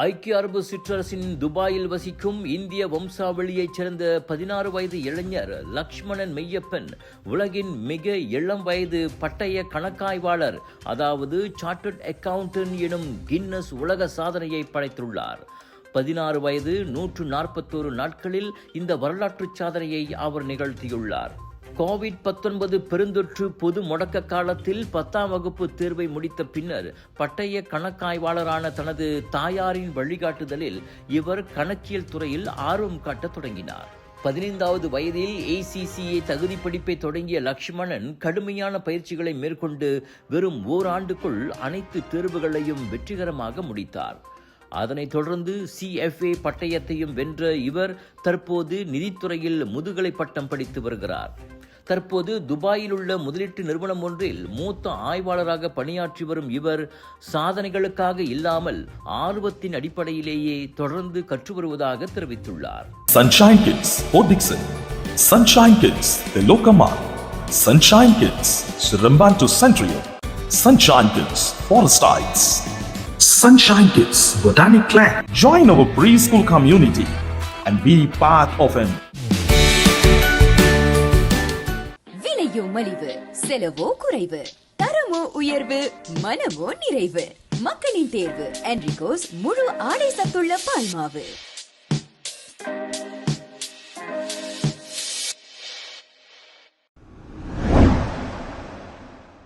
ஐக்கிய அரபு சிற்றரசின் துபாயில் வசிக்கும் இந்திய வம்சாவளியைச் சேர்ந்த 16 வயது இளைஞர் லக்ஷ்மணன் மெய்யப்பன் உலகின் மிக இளம் வயது பட்டய கணக்காய்வாளர், அதாவது சார்ட்டர்ட் அக்கவுண்டன்ட் எனும் கின்னஸ் உலக சாதனையை படைத்துள்ளார். 16 வயது 141 நாட்களில் இந்த வரலாற்று சாதனையை அவர் நிகழ்த்தியுள்ளார். கோவிட்-19 பெருந்தொற்று பொது முடக்க காலத்தில் 10ஆம் வகுப்பு தேர்வை முடித்த பின்னர் பட்டய கணக்காய்வாளரான தனது தாயாரின் வழிகாட்டுதலில் இவர் கணக்கியல் துறையில் ஆர்வம் காட்டத் தொடங்கினார். 15வது வயதில் ACCA தகுதி படிப்பை தொடங்கிய லக்ஷ்மணன் கடுமையான பயிற்சிகளை மேற்கொண்டு வெறும் ஓராண்டுக்குள் அனைத்து தேர்வுகளையும் வெற்றிகரமாக முடித்தார். அதனைத் தொடர்ந்து CFA பட்டயத்தையும் வென்ற இவர் தற்போது நிதித்துறையில் முதுகலை பட்டம் படித்து வருகிறார். தற்போது துபாயில் உள்ள முதலீட்டு நிறுவனம் ஒன்றில் மூத்த ஆய்வாளராக பணியாற்றி வரும் இவர் சாதனைகளுக்காக இல்லாமல் ஆர்வத்தின் அடிப்படையிலேயே தொடர்ந்து கற்று வருவதாக தெரிவித்துள்ளார். Sunshine Kids, Port Dickson. Sunshine Kids, the Lokama. Sunshine Kids, Srirambantu Centrio. Sunshine Kids, Forest Heights. Sunshine Kids, Botanic Clan. Join our preschool community and be part of an மலிவு, செலவோ குறைவு, தரமோ உயர்வு, மனமோ நிறைவு. மக்களின் தேர்வு என்ரிகோஸ் முழு ஆடை சத்துள்ள பால்மாவு.